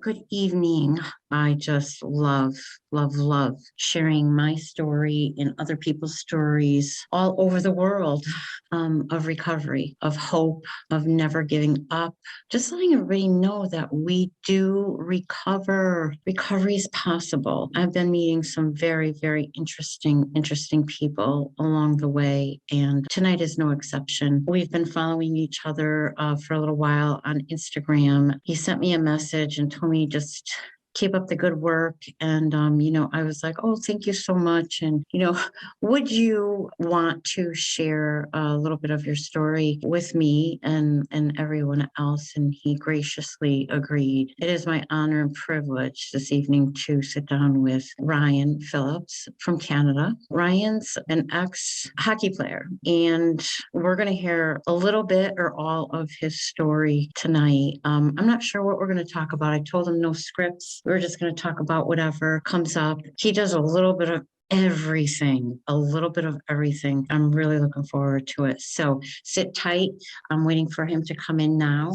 Good evening. I just love sharing my story and other people's stories all over the world of recovery, of hope, of never giving up. Just letting everybody know that we do recover. Recovery is possible. I've been meeting some very interesting people along the way, and tonight is no exception. We've been following each other for a little while on Instagram. He sent me a message and told me just keep up the good work. And, I was like, oh, thank you so much. And, would you want to share a little bit of your story with me and everyone else? And he graciously agreed. It is my honor and privilege this evening to sit down with Ryan Phillips from Canada. Ryan's an ex hockey player, and we're going to hear a little bit or all of his story tonight. I'm not sure what we're going to talk about. I told him no scripts. We're just going to talk about whatever comes up. He does a little bit of everything, a little bit of everything. I'm really looking forward to it. So sit tight. I'm waiting for him to come in now.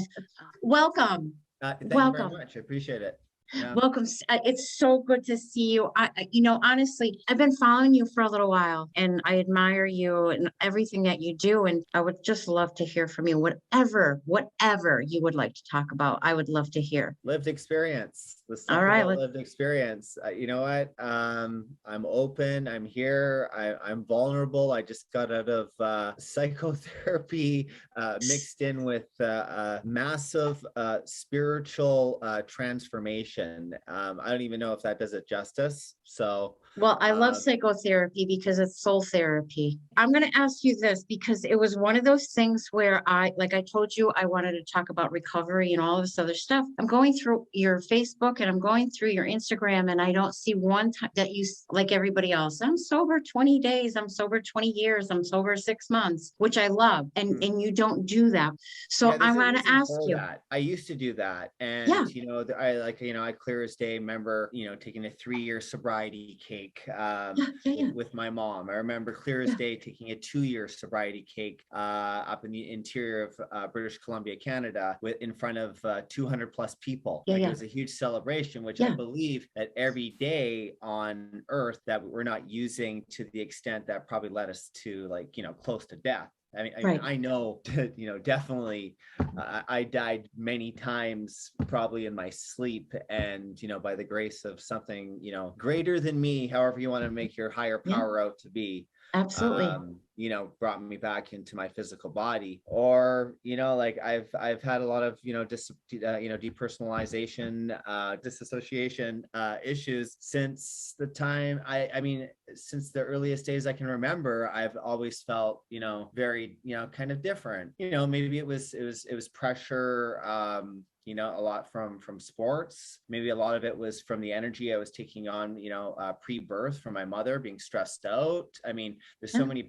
Welcome. Thank you very much. I appreciate it. Yeah. Welcome. It's so good to see you. Honestly, I've been following you for a little while, and I admire you and everything that you do. And I would just love to hear from you. Whatever you would like to talk about, I would love to hear. Lived experience. All right. Lived experience. You know what? I'm open. I'm here. I'm vulnerable. I just got out of psychotherapy mixed in with massive spiritual transformation. I don't even know if that does it justice. So, well, I love psychotherapy because it's soul therapy. I'm going to ask you this because it was one of those things where I told you, I wanted to talk about recovery and all this other stuff. I'm going through your Facebook and I'm going through your Instagram, and I don't see one time that you, like everybody else, I'm sober 20 days, I'm sober 20 years, I'm sober 6 months, which I love. And you don't do that. So I want to ask you. I used to do that. And, I clear as day remember, taking a 3-year sobriety cake with my mom. I remember clear as day taking a 2-year sobriety cake up in the interior of British Columbia, Canada, in front of 200 plus people. It was a huge celebration, which I believe that every day on earth that we're not using to the extent that probably led us to close to death. I know, definitely I died many times probably in my sleep, and, by the grace of something, greater than me, however you want to make your higher power out to be. Absolutely. Brought me back into my physical body. Or, I've had a lot of, depersonalization, disassociation issues since the time since the earliest days I can remember. I've always felt, very, kind of different. Maybe it was pressure, a lot from sports. Maybe a lot of it was from the energy I was taking on, pre-birth from my mother, being stressed out. There's so many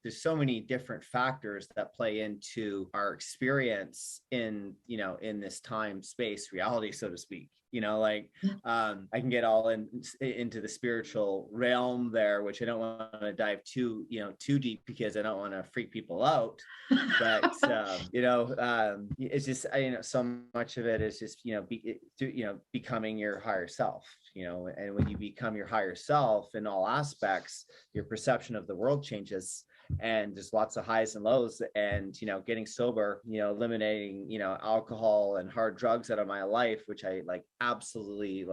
there's so many different factors that play into our experience in this time, space, reality, so to speak. I can get all into the spiritual realm there, which I don't want to dive too deep because I don't want to freak people out. But it's just so much of it is just becoming your higher self. And when you become your higher self in all aspects, your perception of the world changes. And there's lots of highs and lows, and getting sober, eliminating alcohol and hard drugs out of my life, which I absolutely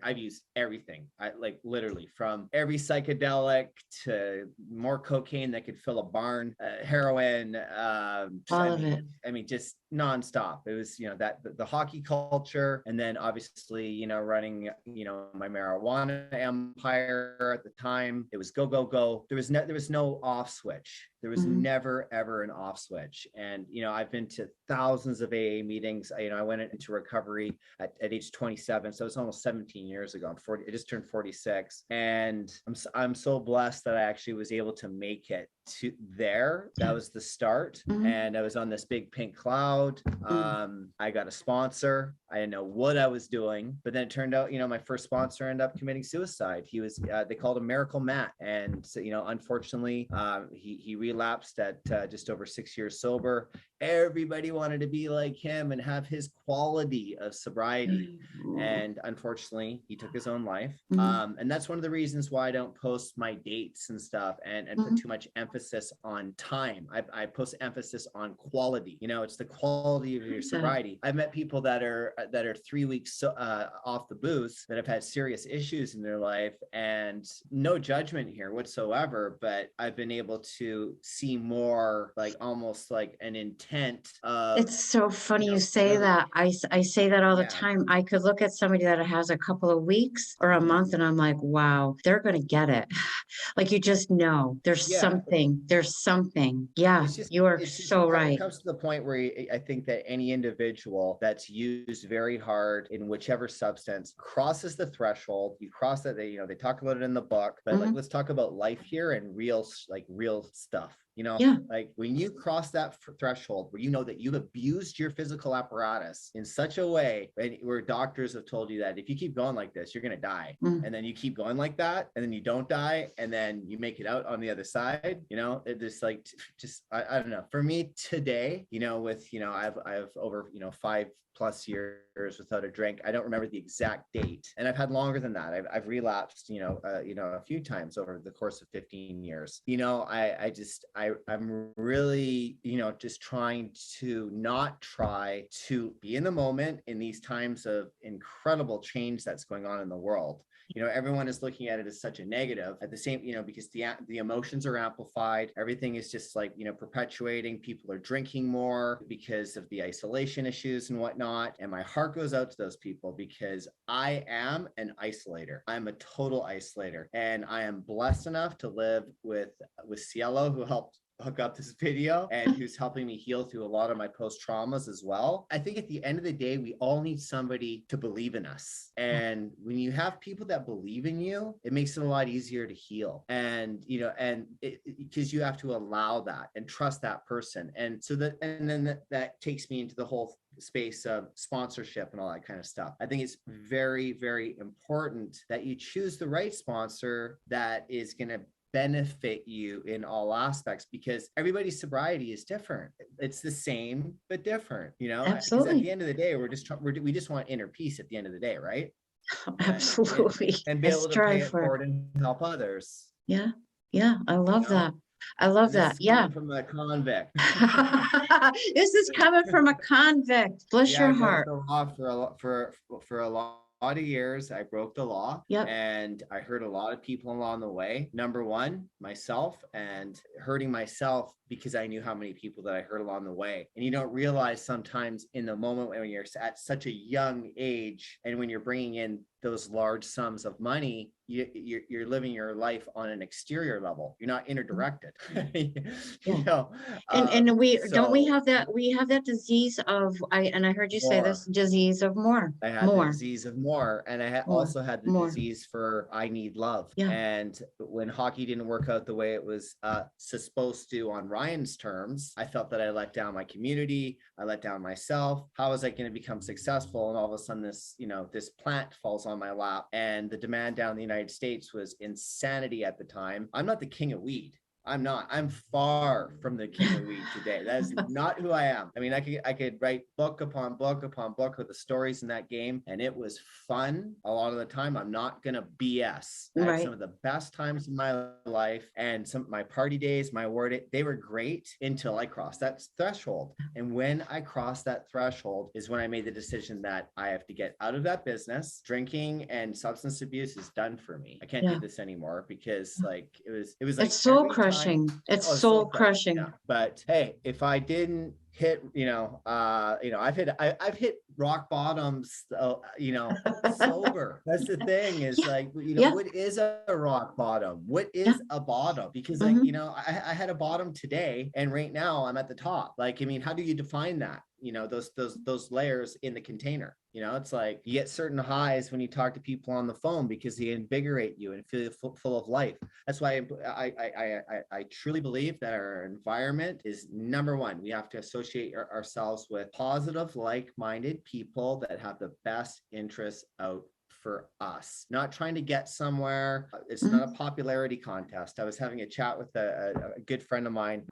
I've used everything. I literally from every psychedelic to more cocaine that could fill a barn, heroin, all of it. Just nonstop. It was that the hockey culture, and then obviously running my marijuana empire at the time. It was go. There was no off switch. There was never ever an off switch. And I've been to thousands of AA meetings. I went into recovery at age 27, so it's almost 17 years ago. I'm 40. I just turned 46, and I'm so blessed that I actually was able to make it to there. That was the start. And I was on this big pink cloud. I got a sponsor. I didn't know what I was doing, but then it turned out, my first sponsor ended up committing suicide. He was, they called him Miracle Matt. And so, unfortunately, he relapsed at just over 6 years sober. everybody wanted to be like him and have his quality of sobriety. And unfortunately, he took his own life. And that's one of the reasons why I don't post my dates and stuff and put too much emphasis on time. I post emphasis on quality. You know, it's the quality of your sobriety. I've met people that are 3 weeks off the booze that have had serious issues in their life, and no judgment here whatsoever, but I've been able to see more like almost like an intent of. It's so funny you say really, that. I say that all the yeah. time. I could look at somebody that has a couple of weeks or a month and I'm like, wow, they're going to get it. Like you just know there's Yeah. something. Yeah, you are so It right. comes to the point where I think that any individual that's used very hard in whichever substance crosses the threshold. You cross that, they talk about it in the book, but like, let's talk about life here and real stuff. Yeah. Like when you cross that threshold where you know that you've abused your physical apparatus in such a way, and where doctors have told you that if you keep going like this, you're going to die. And then you keep going like that, and then you don't die, and then you make it out on the other side. It just like, I don't know. For me today, with, I've over, 5+ years without a drink. I don't remember the exact date, and I've had longer than that. I've relapsed, a few times over the course of 15 years. I'm really, just trying to not try to be in the moment in these times of incredible change that's going on in the world. Everyone is looking at it as such a negative at the same, because the emotions are amplified. Everything is just like, perpetuating. People are drinking more because of the isolation issues and whatnot. And my heart goes out to those people because I am an isolator. I'm a total isolator. And I am blessed enough to live with Cielo, who helped hook up this video and who's helping me heal through a lot of my post traumas as well. I think at the end of the day, we all need somebody to believe in us. And when you have people that believe in you, it makes it a lot easier to heal. And, because you have to allow that and trust that person. And so that takes me into the whole space of sponsorship and all that kind of stuff. I think it's very, very important that you choose the right sponsor that is going to benefit you in all aspects, because everybody's sobriety is different. It's the same but different, because at the end of the day, we just want inner peace at the end of the day, right? Absolutely. And be I able to pay it strive for forward and help others. Yeah. I love that. I love And this that. is Yeah. coming from a convict. This is coming from a convict. Bless your I broke heart. the law for a lot of years. I broke the law. Yep. And I hurt a lot of people along the way. Number one, myself, and hurting myself because I knew how many people that I hurt along the way. And you don't realize sometimes in the moment when you're at such a young age and when you're bringing in those large sums of money, you're living your life on an exterior level. You're not inner directed. And we have that disease of I heard you say this disease of more. I had the disease of more, and I also had the disease for I need love. Yeah. And when hockey didn't work out the way it was supposed to on Ryan's terms, I felt that I let down my community. I let down myself. How was I going to become successful? And all of a sudden, this plant falls on my lap, and the demand down in the United States was insanity at the time. I'm not the king of weed. I'm not. I'm far from the king of weed today. That is not who I am. I mean, I could write book upon book upon book with the stories in that game, and it was fun a lot of the time. I'm not gonna BS. I had some of the best times in my life, and some of my party days, my word, they were great until I crossed that threshold. And when I crossed that threshold is when I made the decision that I have to get out of that business. Drinking and substance abuse is done for me. I can't do this anymore because like it was like it's soul crushing. It's soul crushing. Yeah. But hey, if I didn't hit, I've hit rock bottoms, sober. That's the thing is like, what is a rock bottom? What is a bottom? Because like, I had a bottom today and right now I'm at the top. Like, I mean, how do you define that? Those layers in the container. It's like you get certain highs when you talk to people on the phone because they invigorate you and feel full of life. That's why I truly believe that our environment is number one. We have to associate ourselves with positive, like-minded people that have the best interests out for us, not trying to get somewhere. It's not a popularity contest. I was having a chat with a good friend of mine,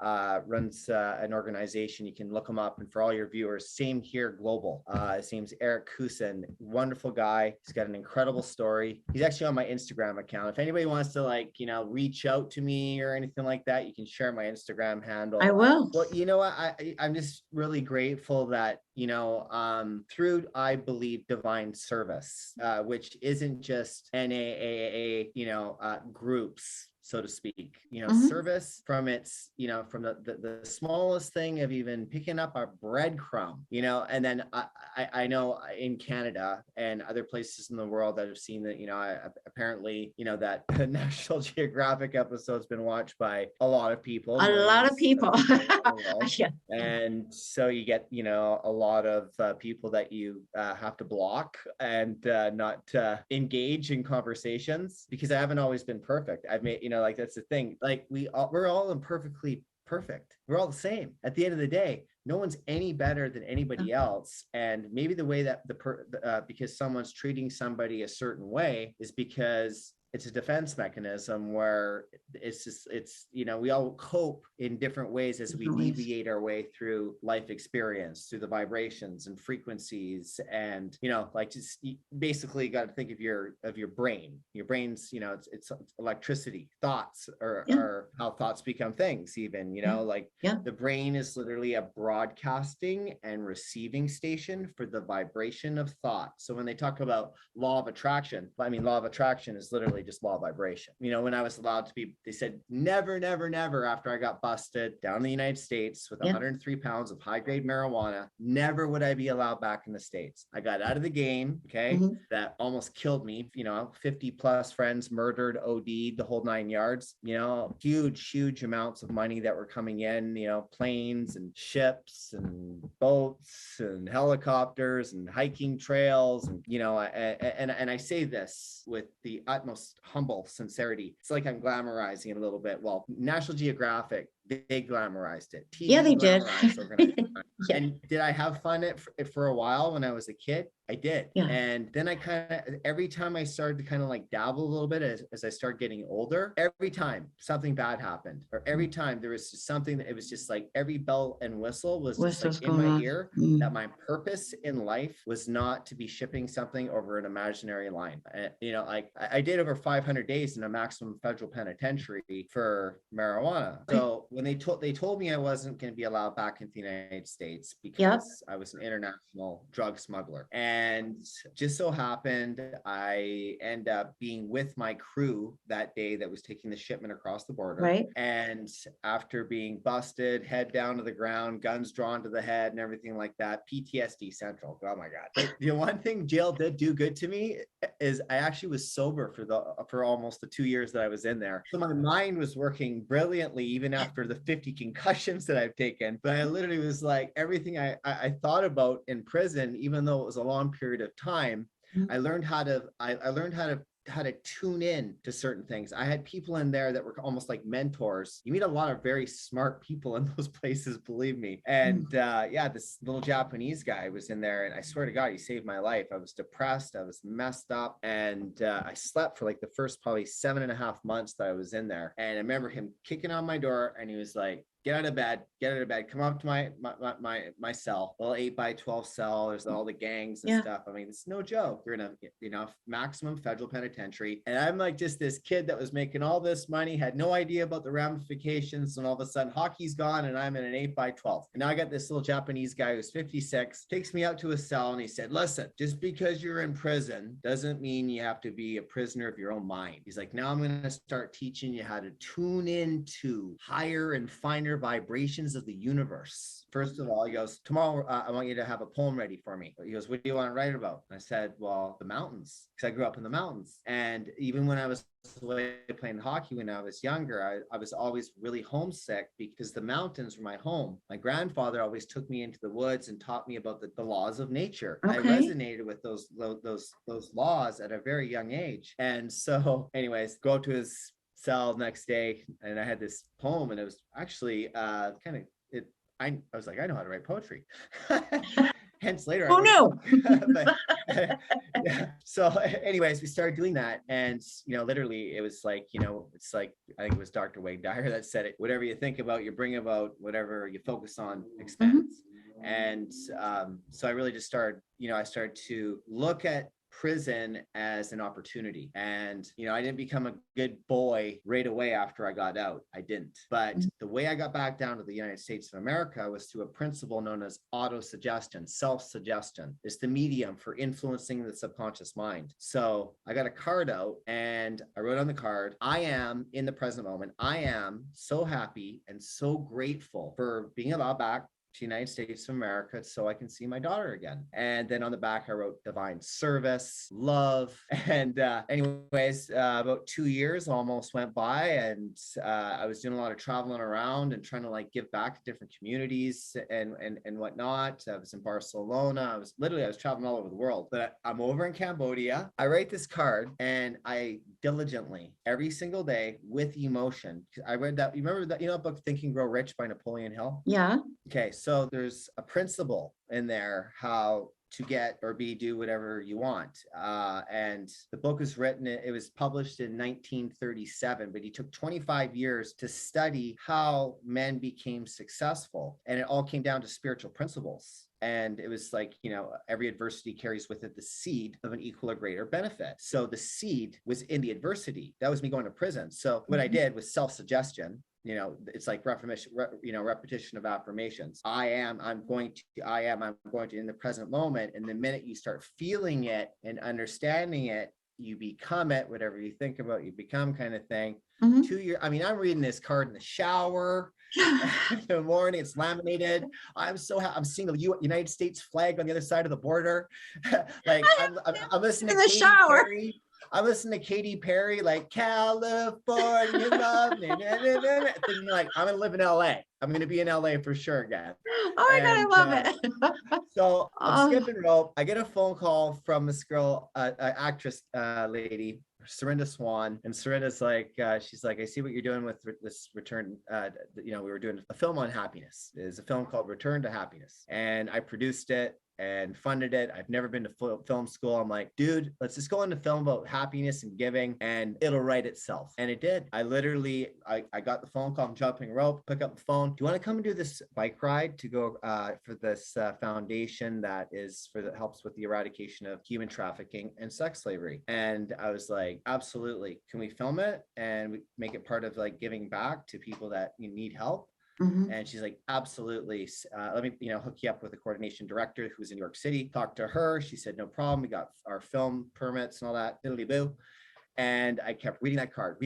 runs an organization. You can look him up. And for all your viewers, same here, global. His name's Eric Kusin, wonderful guy. He's got an incredible story. He's actually on my Instagram account. If anybody wants to reach out to me or anything like that, you can share my Instagram handle. I will. Well, you know what? I'm just really grateful that, through, I believe, divine service, which isn't just NAAA, groups, so to speak, service from its, from the smallest thing of even picking up a breadcrumb, and then I know in Canada and other places in the world that have seen that, apparently, that National Geographic episode's been watched by a lot of people. A lot of people. Yeah. And so you get, a lot of people that you have to block and not engage in conversations, because I haven't always been perfect. I've made, that's the thing. Like we're all imperfectly perfect. We're all the same. At the end of the day, no one's any better than anybody else. And maybe the way that because someone's treating somebody a certain way is because it's a defense mechanism where we all cope in different ways as we deviate our way through life experience, through the vibrations and frequencies. And, just basically got to think of your brain. Your brain's, it's electricity, thoughts are how thoughts become things even, the brain is literally a broadcasting and receiving station for the vibration of thought. So when they talk about law of attraction, law of attraction is literally just law of vibration. When I was allowed to be, they said never, never, never, after I got busted down in the United States with 103 pounds of high grade marijuana, never would I be allowed back in the States. I got out of the game. Okay. That almost killed me. 50 plus friends murdered, OD'd, the whole 9 yards, huge amounts of money that were coming in, planes and ships and boats and helicopters and hiking trails. And, and I say this with the utmost humble sincerity. It's like I'm glamorizing it a little bit. Well, National Geographic, they glamorized it. TV they did. And did I have fun for a while when I was a kid? I did. Yeah. And then I every time I started to kind of dabble a little bit as I started getting older, every time something bad happened, or every time there was just something that it was just like every bell and whistle was just in my ear, that my purpose in life was not to be shipping something over an imaginary line. I did over 500 days in a maximum federal penitentiary for marijuana. So when they told me I wasn't going to be allowed back into the United States because I was an international drug smuggler. And just so happened, I end up being with my crew that day that was taking the shipment across the border. Right. And after being busted, head down to the ground, guns drawn to the head and everything like that, PTSD central. Oh my God. The one thing jail did do good to me is I actually was sober for almost the 2 years that I was in there. So my mind was working brilliantly, even after the 50 concussions that I've taken. But I literally was like, everything I thought about in prison, even though it was a long period of time, I learned how to tune in to certain things. I had people in there that were almost like mentors. You meet a lot of very smart people in those places, believe me. And this little Japanese guy was in there, and I swear to God, he saved my life. I was depressed, I was messed up, and I slept for the first probably 7.5 months that I was in there. And I remember him kicking on my door, and he was like, get out of bed, come up to my cell, little 8x12 cell. There's all the gangs and stuff. It's no joke. You're in a maximum federal penitentiary. And I'm like just this kid that was making all this money, had no idea about the ramifications. And all of a sudden hockey's gone and I'm in an 8x12. And now I got this little Japanese guy who's 56, takes me out to a cell and he said, listen, just because you're in prison doesn't mean you have to be a prisoner of your own mind. He's like, now I'm going to start teaching you how to tune into higher and finer vibrations of the universe. First of all, he goes, tomorrow I want you to have a poem ready for me. He goes, what do you want to write about? And I said, well, the mountains, because I grew up in the mountains. And even when I was away playing hockey when I was younger, I was always really homesick because the mountains were my home. My grandfather always took me into the woods and taught me about the laws of nature. Okay. I resonated with those laws at a very young age. And so anyways, go to his cell next day and I had this poem and it was actually I was like, I know how to write poetry. hence later I Oh would, no. but yeah. So anyways, we started doing that. And, literally it was like, it's like, I think it was Dr. Wade Dyer that said it, whatever you think about, you bring about, whatever you focus on expands. And so I really just started, I started to look at prison as an opportunity. And, I didn't become a good boy right away after I got out. I didn't. But the way I got back down to the United States of America was through a principle known as autosuggestion, self-suggestion. It's the medium for influencing the subconscious mind. So I got a card out and I wrote on the card, I am in the present moment. I am so happy and so grateful for being allowed back to the United States of America so I can see my daughter again. And then on the back, I wrote divine service, love. And anyways, about 2 years almost went by, and I was doing a lot of traveling around and trying to like give back to different communities and whatnot. I was in Barcelona. I was traveling all over the world, but I'm over in Cambodia. I write this card and I diligently every single day with emotion. I read that. You remember that, book Think and Grow Rich by Napoleon Hill? Yeah. Okay, so there's a principle in there how to get or do whatever you want. And the book was written, it was published in 1937, but he took 25 years to study how men became successful. And it all came down to spiritual principles. And it was like, every adversity carries with it the seed of an equal or greater benefit. So the seed was in the adversity. That was me going to prison. So what I did was self-suggestion. It's like repetition of affirmations. I'm going to in the present moment. And the minute you start feeling it and understanding it, you become it. Whatever you think about, you become, kind of thing. I'm reading this card in the shower in the morning. It's laminated. I'm seeing the United States flag on the other side of the border. Like I'm listening to Katy Perry. I listen to Katy Perry, like California love, thinking like I'm gonna live in LA. I'm gonna be in LA for sure again. Oh my God, I love it. So I'm skipping rope. I get a phone call from this girl, actress lady, Serinda Swan, and Serinda's like, she's like, I see what you're doing with this return. We were doing a film on happiness. There's a film called Return to Happiness, and I produced it and funded it. I've never been to film school. I'm like, dude, let's just go into film about happiness and giving, and it'll write itself. And it did. I literally, I got the phone call, I'm jumping rope, pick up the phone. Do you want to come and do this bike ride to go for this foundation that helps with the eradication of human trafficking and sex slavery? And I was like, absolutely. Can we film it and we make it part of like giving back to people that need help? And she's like, absolutely. Let me, hook you up with a coordination director who's in New York City. Talked to her. She said, no problem. We got our film permits and all that. Diddly boo. And I kept reading that card,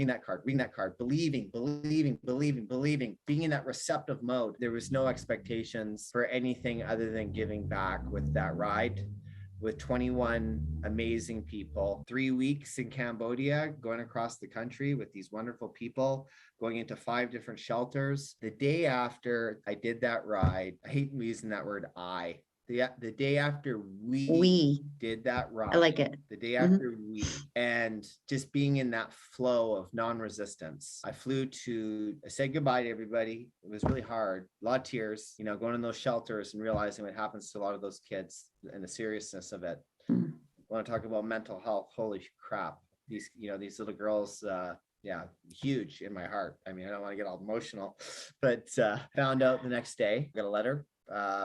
believing, being in that receptive mode. There was no expectations for anything other than giving back with that ride with 21 amazing people, 3 weeks in Cambodia, going across the country with these wonderful people, going into 5 different shelters. The day after I did that ride, I hate using that word, the day after we did that ride, I like it. The day after and just being in that flow of non-resistance, I said goodbye to everybody. It was really hard, a lot of tears, going in those shelters and realizing what happens to a lot of those kids and the seriousness of it. I want to talk about mental health. Holy crap. These little girls, huge in my heart. I mean, I don't want to get all emotional, but found out the next day, got a letter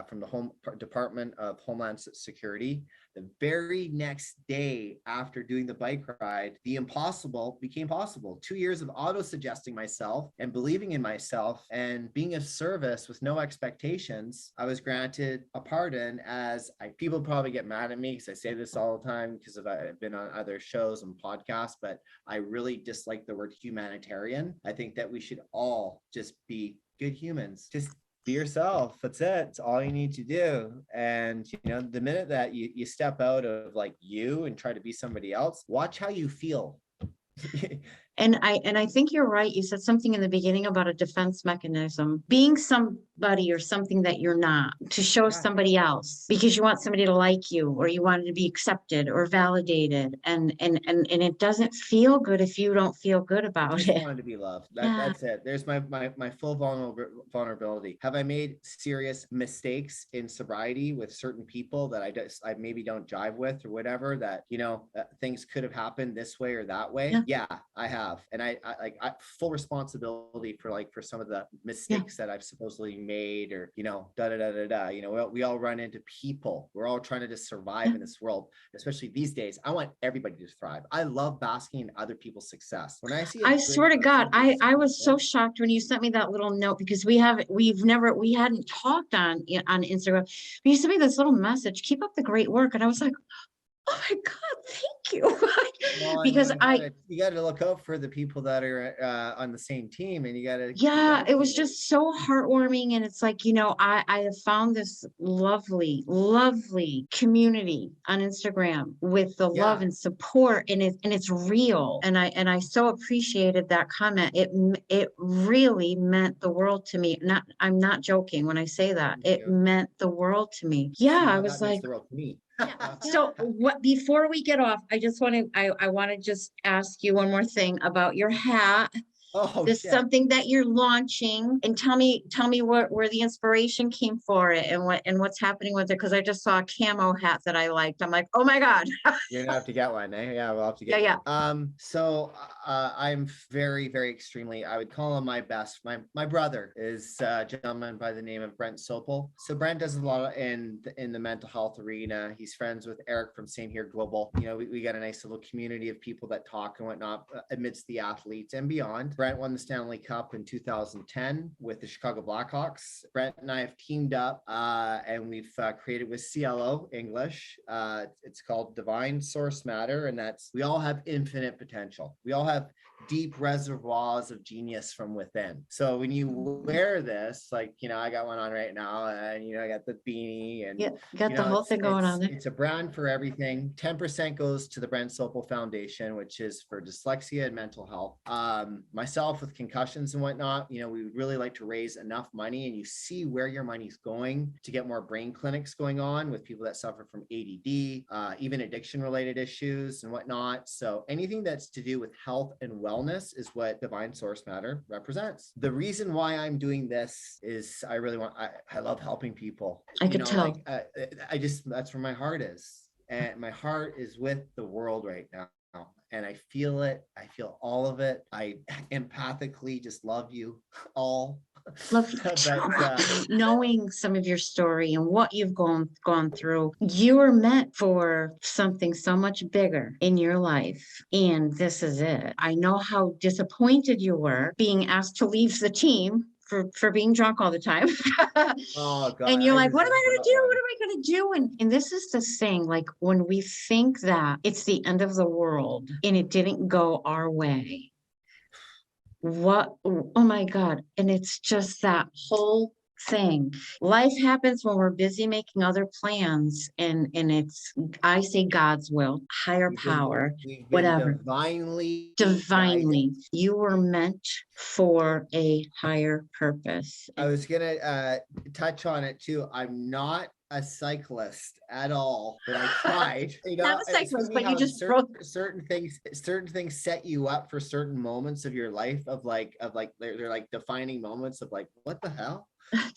from the Department of Homeland Security. The very next day after doing the bike ride, the impossible became possible. 2 years of auto-suggesting myself and believing in myself and being of service with no expectations. I was granted a pardon. People probably get mad at me because I say this all the time because I've been on other shows and podcasts, but I really dislike the word humanitarian. I think that we should all just be good humans. Just be yourself. That's it. It's all you need to do. And the minute that you step out of like you and try to be somebody else, watch how you feel. And I think you're right. You said something in the beginning about a defense mechanism, being somebody or something that you're not, to show Yeah. somebody else because you want somebody to like you or you want to be accepted or validated. And it doesn't feel good if you don't feel good I about just it. wanted to be loved. Yeah. That's it. There's my full vulnerability. Have I made serious mistakes in sobriety with certain people that I maybe don't jive with or whatever, that, things could have happened this way or that way? Yeah. Yeah, I have. And I full responsibility for some of the Yeah. mistakes that I've supposedly made, or, da da da da da. We all run into people. We're all trying to just survive Yeah. in this world, especially these days. I want everybody to thrive. I love basking in other people's success. When I see a I good swear to God, person being I was so successful, shocked when you sent me that little note because we hadn't talked on Instagram. But you sent me this little message, keep up the great work. And I was like, oh my God, thank you. well, I Because mean, you gotta look out for the people that are on the same team, and you gotta yeah, it was congratulate. just so heartwarming. And it's like, I have found this lovely, lovely community on Instagram with the love Yeah, and support, and it's real. And I so appreciated that comment. It really meant the world to me. I'm not joking when I say that. thank It you. meant the world to me. See, Yeah, I now was that makes like, the world to me. so what, before we get off, I want to just ask you one more thing about your hat. Oh This shit. something that you're launching, and tell me where the inspiration came for it and what's happening with it. Cause I just saw a camo hat that I liked. I'm like, oh my God. You're gonna have to get one, eh? Yeah, we'll have to Yeah, get yeah. you. So I'm very, very extremely, I would call him my brother is a gentleman by the name of Brent Sopel. So Brent does a lot in the mental health arena. He's friends with Eric from Same Here Global. We got a nice little community of people that talk and whatnot amidst the athletes and beyond. Brent won the Stanley Cup in 2010 with the Chicago Blackhawks. Brent and I have teamed up and we've created with CLO English. It's called Divine Source Matter, and we all have infinite potential. We all have deep reservoirs of genius from within. So when you wear this, like, I got one on right now, and I got the beanie, and Yeah, got the whole thing going on there. it's a brand for everything. 10% goes to the Brent Sopel Foundation, which is for dyslexia and mental health. Myself with concussions and whatnot, we would really like to raise enough money, and you see where your money's going, to get more brain clinics going on with people that suffer from ADD, even addiction related issues and whatnot. So anything that's to do with health and wellness is what Divine Source Matter represents. The reason why I'm doing this is I love helping people. I could tell. That's where my heart is. And my heart is with the world right now. And I feel it. I feel all of it. I empathically just love you all. Love you too. Knowing some of your story and what you've gone through, you were meant for something so much bigger in your life, and this is it. I know how disappointed you were being asked to leave the team for being drunk all the time. Oh God, And you're I like, what am I resent going to that do? What one. am I going to do? And this is the thing, like when we think that it's the end of the world and it didn't go our way, what, oh my God. And it's just that whole thing. Life happens when we're busy making other plans, and it's, I say God's will, higher power, We've been whatever. divinely guided. Divinely, you were meant for a higher purpose. I was gonna touch on it too. I'm not a cyclist at all, but I tried. Not a It's cyclist, funny but you how just broke. certain things set you up for certain moments of your life of like they're like defining moments of like, what the hell?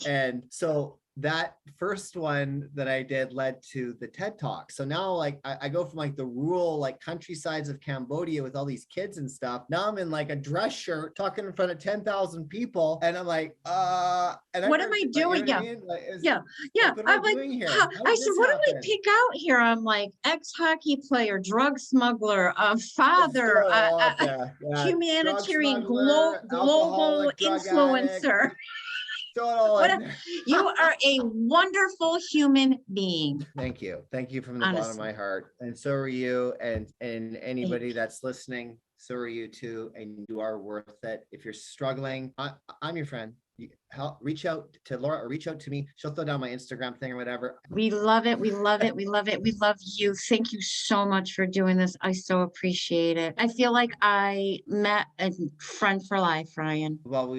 And so that first one that I did led to the TED Talk. So now like I go from like the rural like countrysides of Cambodia with all these kids and stuff. Now I'm in like a dress shirt talking in front of 10,000 people. And I'm like, and What am I doing? Yeah. Yeah. Yeah. What am I I'm like, doing here? I How did said, this what do I happen? pick out here? I'm like, ex-hockey player, drug smuggler, Let's throw father, it all out there. Yeah. Drug humanitarian, smuggler, global alcoholic, drug addict. influencer. Throw it all What in there. you are a wonderful human being. Thank you. Thank you from the bottom of Honestly. my heart. And so are you. And anybody that's listening, so are you too. And you are worth it. If you're struggling, I'm your friend. reach out to Laura or reach out to me. She'll throw down my Instagram thing or whatever. We love it. We love it. We love it. We love you. Thank you so much for doing this. I so appreciate it. I feel like I met a friend for life, Ryan. Well,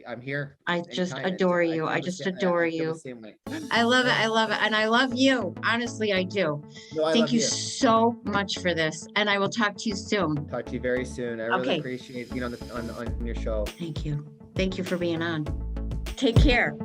I'm here. I just Anytime. adore I you. I feel the just same. adore I feel the you. same way. I love it. I love it. And I love you. Honestly, I do. No, I Thank love you you. so much for this. And I will talk to you soon. Talk to you very soon. I really Okay. appreciate being on your show. Thank you. Thank you for being on. Take care.